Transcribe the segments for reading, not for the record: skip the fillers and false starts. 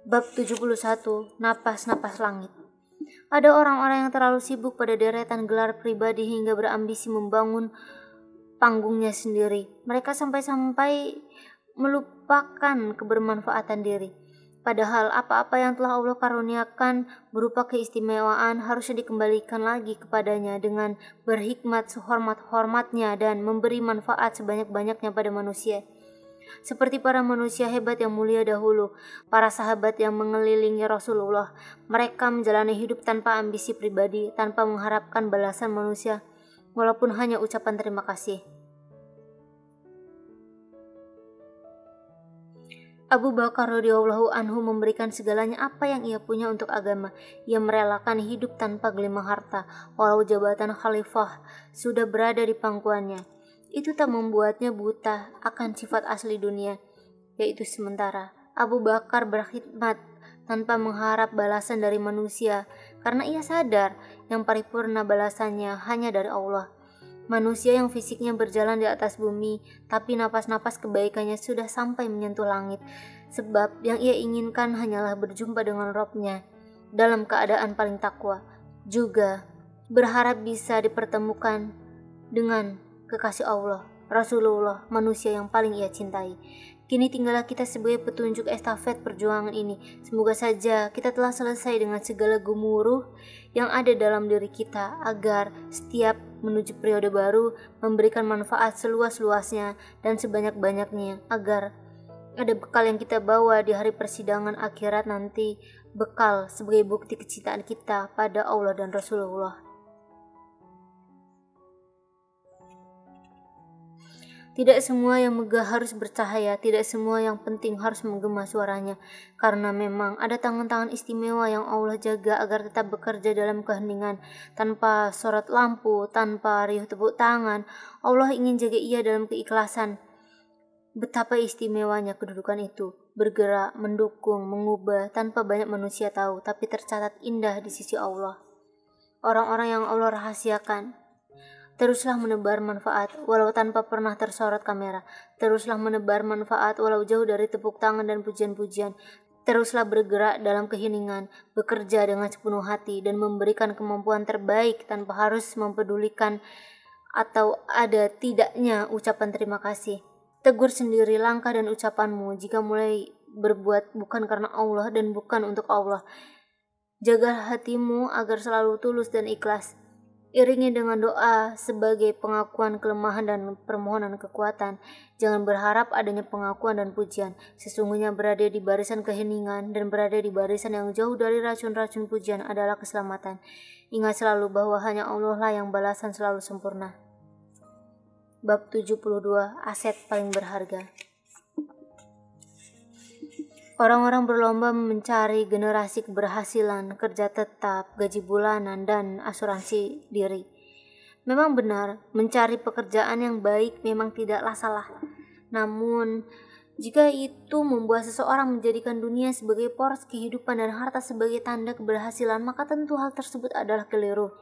Bab 71. Napas-napas langit. Ada orang-orang yang terlalu sibuk pada deretan gelar pribadi hingga berambisi membangun panggungnya sendiri. Mereka sampai-sampai melupakan kebermanfaatan diri. Padahal apa-apa yang telah Allah karuniakan berupa keistimewaan harusnya dikembalikan lagi kepadanya dengan berhikmat sehormat-hormatnya dan memberi manfaat sebanyak-banyaknya pada manusia. Seperti para manusia hebat yang mulia dahulu, para sahabat yang mengelilingi Rasulullah, mereka menjalani hidup tanpa ambisi pribadi, tanpa mengharapkan balasan manusia, walaupun hanya ucapan terima kasih. Abu Bakar radhiyallahu anhu memberikan segalanya apa yang ia punya untuk agama. Ia merelakan hidup tanpa gelimang harta, walau jabatan khalifah sudah berada di pangkuannya. Itu tak membuatnya buta akan sifat asli dunia, yaitu sementara. Abu Bakar berkhidmat tanpa mengharap balasan dari manusia, karena ia sadar yang paripurna balasannya hanya dari Allah. Manusia yang fisiknya berjalan di atas bumi, tapi napas-napas kebaikannya sudah sampai menyentuh langit, sebab yang ia inginkan hanyalah berjumpa dengan Rabb-Nya dalam keadaan paling takwa, juga berharap bisa dipertemukan dengan kekasih Allah, Rasulullah, manusia yang paling ia cintai. Kini tinggallah kita sebagai petunjuk estafet perjuangan ini. Semoga saja kita telah selesai dengan segala gemuruh yang ada dalam diri kita, agar setiap menuju periode baru memberikan manfaat seluas-luasnya dan sebanyak-banyaknya, agar ada bekal yang kita bawa di hari persidangan akhirat nanti, bekal sebagai bukti kecintaan kita pada Allah dan Rasulullah. Tidak semua yang megah harus bercahaya, tidak semua yang penting harus menggema suaranya, karena memang ada tangan-tangan istimewa yang Allah jaga agar tetap bekerja dalam keheningan, tanpa sorot lampu, tanpa riuh tepuk tangan. Allah ingin jaga ia dalam keikhlasan. Betapa istimewanya kedudukan itu, bergerak, mendukung, mengubah, tanpa banyak manusia tahu, tapi tercatat indah di sisi Allah. Orang-orang yang Allah rahasiakan. Teruslah menebar manfaat walau tanpa pernah tersorot kamera. Teruslah menebar manfaat walau jauh dari tepuk tangan dan pujian-pujian. Teruslah bergerak dalam keheningan, bekerja dengan sepenuh hati dan memberikan kemampuan terbaik tanpa harus mempedulikan atau ada tidaknya ucapan terima kasih. Tegur sendiri langkah dan ucapanmu jika mulai berbuat bukan karena Allah dan bukan untuk Allah. Jaga hatimu agar selalu tulus dan ikhlas. Iringi dengan doa sebagai pengakuan kelemahan dan permohonan kekuatan. Jangan berharap adanya pengakuan dan pujian. Sesungguhnya berada di barisan keheningan dan berada di barisan yang jauh dari racun-racun pujian adalah keselamatan. Ingat selalu bahwa hanya Allah lah yang balasan selalu sempurna. Bab 72. Aset paling berharga. Orang-orang berlomba mencari generasi keberhasilan, kerja tetap, gaji bulanan, dan asuransi diri. Memang benar, mencari pekerjaan yang baik memang tidaklah salah. Namun, jika itu membuat seseorang menjadikan dunia sebagai poros kehidupan dan harta sebagai tanda keberhasilan, maka tentu hal tersebut adalah keliru.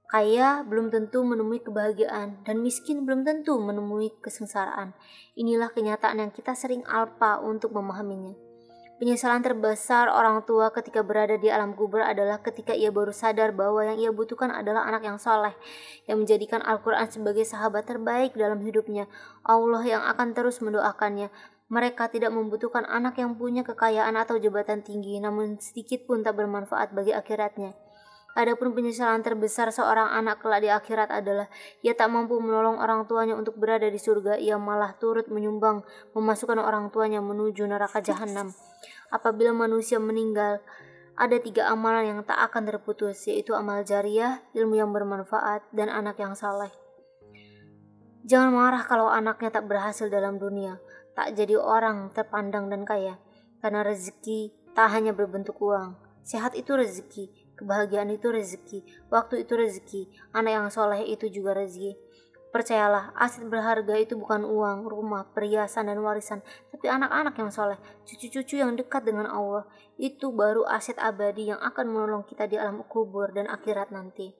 Kaya belum tentu menemui kebahagiaan, dan miskin belum tentu menemui kesengsaraan. Inilah kenyataan yang kita sering alpa untuk memahaminya. Penyesalan terbesar orang tua ketika berada di alam kubur adalah ketika ia baru sadar bahwa yang ia butuhkan adalah anak yang soleh, yang menjadikan Al-Quran sebagai sahabat terbaik dalam hidupnya, Allah yang akan terus mendoakannya. Mereka tidak membutuhkan anak yang punya kekayaan atau jabatan tinggi, namun sedikit pun tak bermanfaat bagi akhiratnya. Adapun penyesalan terbesar seorang anak kelak di akhirat adalah ia tak mampu menolong orang tuanya untuk berada di surga, ia malah turut menyumbang memasukkan orang tuanya menuju neraka jahanam. Apabila manusia meninggal, ada 3 amalan yang tak akan terputus, yaitu amal jariah, ilmu yang bermanfaat, dan anak yang saleh. Jangan marah kalau anaknya tak berhasil dalam dunia, tak jadi orang terpandang dan kaya, karena rezeki tak hanya berbentuk uang. Sehat itu rezeki, kebahagiaan itu rezeki, waktu itu rezeki, anak yang soleh itu juga rezeki. Percayalah, aset berharga itu bukan uang, rumah, perhiasan, dan warisan, tapi anak-anak yang soleh, cucu-cucu yang dekat dengan Allah. Itu baru aset abadi yang akan menolong kita di alam kubur dan akhirat nanti.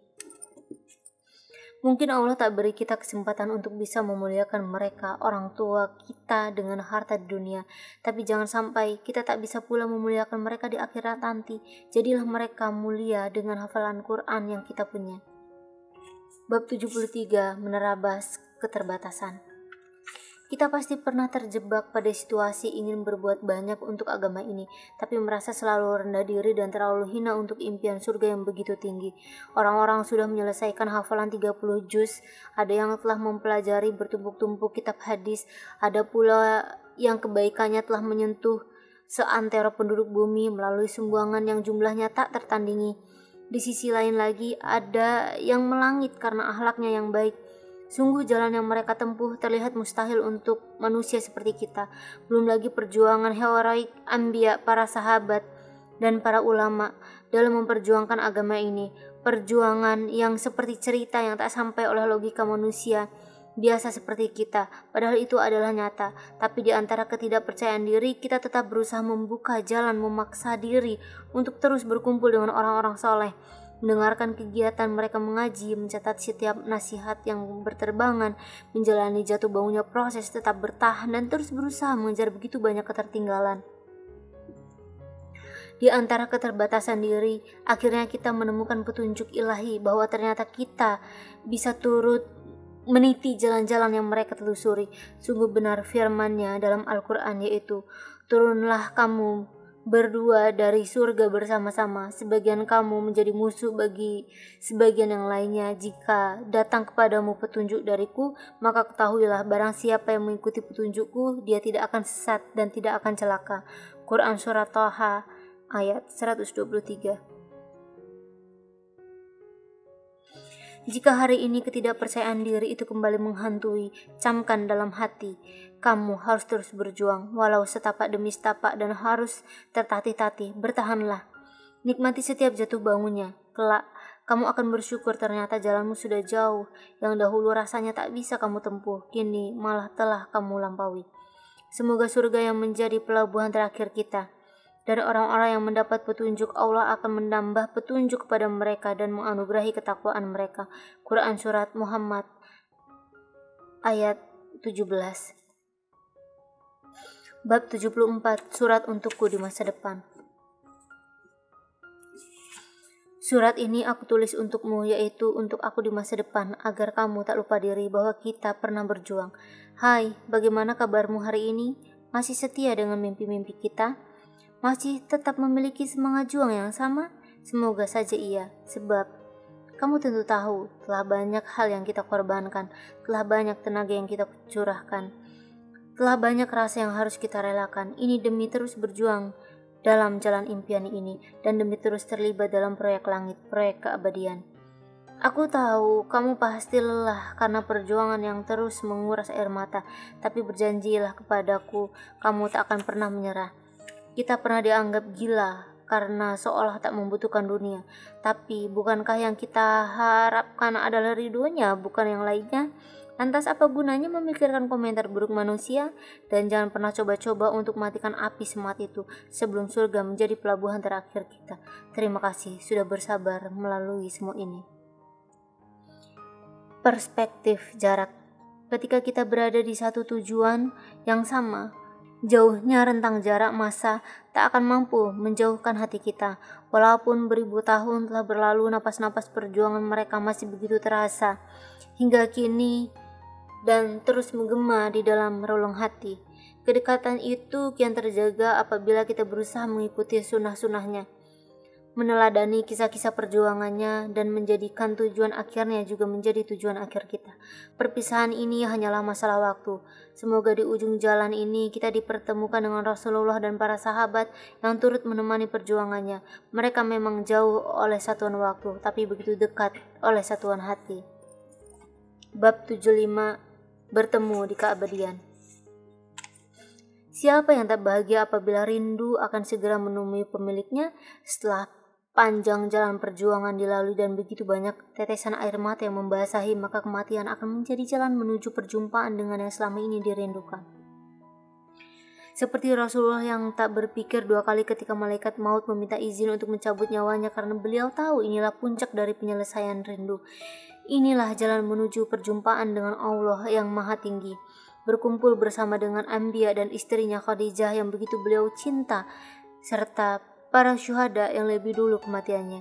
Mungkin Allah tak beri kita kesempatan untuk bisa memuliakan mereka, orang tua kita, dengan harta di dunia. Tapi jangan sampai kita tak bisa pula memuliakan mereka di akhirat nanti. Jadilah mereka mulia dengan hafalan Quran yang kita punya. Bab 73, menerabas keterbatasan. Kita pasti pernah terjebak pada situasi ingin berbuat banyak untuk agama ini, tapi merasa selalu rendah diri dan terlalu hina untuk impian surga yang begitu tinggi. Orang-orang sudah menyelesaikan hafalan 30 juz, ada yang telah mempelajari bertumpuk-tumpuk kitab hadis, ada pula yang kebaikannya telah menyentuh seantero penduduk bumi melalui sumbangan yang jumlahnya tak tertandingi. Di sisi lain lagi, ada yang melangit karena akhlaknya yang baik. Sungguh jalan yang mereka tempuh terlihat mustahil untuk manusia seperti kita. Belum lagi perjuangan heroik anbiya, para sahabat dan para ulama dalam memperjuangkan agama ini. Perjuangan yang seperti cerita yang tak sampai oleh logika manusia biasa seperti kita. Padahal itu adalah nyata. Tapi di antara ketidakpercayaan diri, kita tetap berusaha membuka jalan, memaksa diri untuk terus berkumpul dengan orang-orang soleh, mendengarkan kegiatan mereka mengaji, mencatat setiap nasihat yang berterbangan, menjalani jatuh bangunnya proses, tetap bertahan dan terus berusaha mengejar begitu banyak ketertinggalan. Di antara keterbatasan diri, akhirnya kita menemukan petunjuk ilahi bahwa ternyata kita bisa turut meniti jalan-jalan yang mereka telusuri. Sungguh benar firman-Nya dalam Al-Quran, yaitu, turunlah kamu berdua dari surga bersama-sama, sebagian kamu menjadi musuh bagi sebagian yang lainnya. Jika datang kepadamu petunjuk dariku, maka ketahuilah barang siapa yang mengikuti petunjukku, dia tidak akan sesat dan tidak akan celaka. Quran Surat Thaha ayat 123. Jika hari ini ketidakpercayaan diri itu kembali menghantui, camkan dalam hati, kamu harus terus berjuang, walau setapak demi setapak, dan harus tertatih-tatih. Bertahanlah, nikmati setiap jatuh bangunnya. Kelak, kamu akan bersyukur ternyata jalanmu sudah jauh, yang dahulu rasanya tak bisa kamu tempuh, kini malah telah kamu lampaui. Semoga surga yang menjadi pelabuhan terakhir kita. Dan orang-orang yang mendapat petunjuk, Allah akan menambah petunjuk kepada mereka dan menganugerahi ketakwaan mereka. Quran Surat Muhammad ayat 17. Bab 74, Surat Untukku di Masa Depan. Surat ini aku tulis untukmu, yaitu untuk aku di masa depan, agar kamu tak lupa diri bahwa kita pernah berjuang. Hai, bagaimana kabarmu hari ini? Masih setia dengan mimpi-mimpi kita? Masih tetap memiliki semangat juang yang sama? Semoga saja iya, sebab kamu tentu tahu telah banyak hal yang kita korbankan, telah banyak tenaga yang kita curahkan, telah banyak rasa yang harus kita relakan. Ini demi terus berjuang dalam jalan impian ini, dan demi terus terlibat dalam proyek langit, proyek keabadian. Aku tahu kamu pasti lelah karena perjuangan yang terus menguras air mata, tapi berjanjilah kepadaku, kamu tak akan pernah menyerah. Kita pernah dianggap gila karena seolah tak membutuhkan dunia. Tapi bukankah yang kita harapkan adalah ridhonya, bukan yang lainnya? Lantas apa gunanya memikirkan komentar buruk manusia? Dan jangan pernah coba-coba untuk matikan api semangat itu sebelum surga menjadi pelabuhan terakhir kita. Terima kasih sudah bersabar melalui semua ini. Perspektif jarak. Ketika kita berada di satu tujuan yang sama, jauhnya rentang jarak masa tak akan mampu menjauhkan hati kita. Walaupun beribu tahun telah berlalu, napas-napas perjuangan mereka masih begitu terasa hingga kini dan terus menggema di dalam relung hati. Kedekatan itu kian terjaga apabila kita berusaha mengikuti sunnah-sunnahnya, meneladani kisah-kisah perjuangannya, dan menjadikan tujuan akhirnya juga menjadi tujuan akhir kita. Perpisahan ini hanyalah masalah waktu. Semoga di ujung jalan ini kita dipertemukan dengan Rasulullah dan para sahabat yang turut menemani perjuangannya. Mereka memang jauh oleh satuan waktu, tapi begitu dekat oleh satuan hati. Bab 75, bertemu di keabadian. Siapa yang tak bahagia apabila rindu akan segera menemui pemiliknya setelah panjang jalan perjuangan dilalui dan begitu banyak tetesan air mata yang membasahi, maka kematian akan menjadi jalan menuju perjumpaan dengan yang selama ini dirindukan. Seperti Rasulullah yang tak berpikir dua kali ketika malaikat maut meminta izin untuk mencabut nyawanya karena beliau tahu inilah puncak dari penyelesaian rindu. Inilah jalan menuju perjumpaan dengan Allah yang Maha Tinggi. Berkumpul bersama dengan Anbiya dan istrinya Khadijah yang begitu beliau cinta, serta para syuhada yang lebih dulu kematiannya.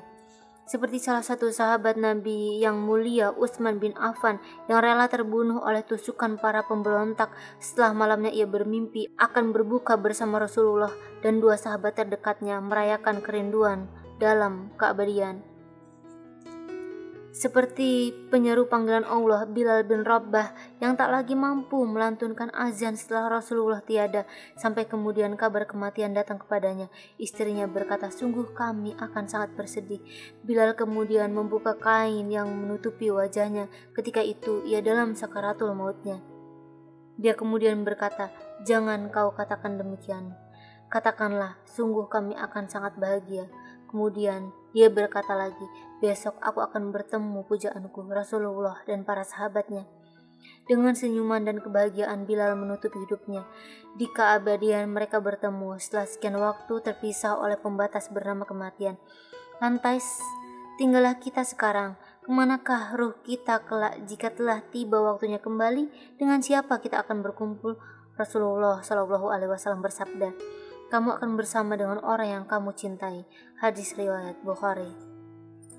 Seperti salah satu sahabat Nabi yang mulia, Utsman bin Affan, yang rela terbunuh oleh tusukan para pemberontak setelah malamnya ia bermimpi akan berbuka bersama Rasulullah dan dua sahabat terdekatnya merayakan kerinduan dalam keabadian. Seperti penyeru panggilan Allah, Bilal bin Rabah yang tak lagi mampu melantunkan azan setelah Rasulullah tiada, sampai kemudian kabar kematian datang kepadanya. Istrinya berkata, "Sungguh kami akan sangat bersedih." Bilal kemudian membuka kain yang menutupi wajahnya. Ketika itu ia dalam sakaratul mautnya. Dia kemudian berkata, "Jangan kau katakan demikian. Katakanlah, sungguh kami akan sangat bahagia." Kemudian dia berkata lagi, "Besok aku akan bertemu pujaanku, Rasulullah dan para sahabatnya." Dengan senyuman dan kebahagiaan Bilal menutup hidupnya. Di keabadian mereka bertemu setelah sekian waktu terpisah oleh pembatas bernama kematian. Lantas tinggallah kita sekarang. Kemanakah ruh kita kelak jika telah tiba waktunya kembali? Dengan siapa kita akan berkumpul? Rasulullah Shallallahu Alaihi Wasallam bersabda, "Kamu akan bersama dengan orang yang kamu cintai." Hadis riwayat Bukhari.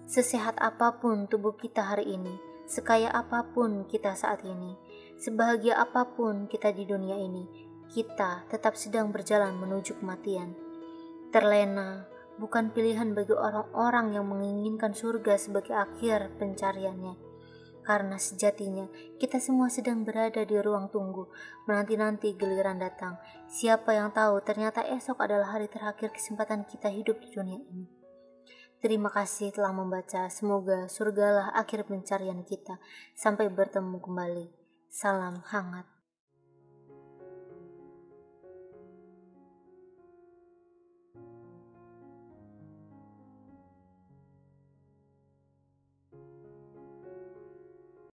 Sesehat apapun tubuh kita hari ini, sekaya apapun kita saat ini, sebahagia apapun kita di dunia ini, kita tetap sedang berjalan menuju kematian. Terlena bukan pilihan bagi orang-orang yang menginginkan surga sebagai akhir pencariannya. Karena sejatinya kita semua sedang berada di ruang tunggu, menanti-nanti giliran datang. Siapa yang tahu ternyata esok adalah hari terakhir kesempatan kita hidup di dunia ini. Terima kasih telah membaca. Semoga surgalah akhir pencarian kita. Sampai bertemu kembali. Salam hangat.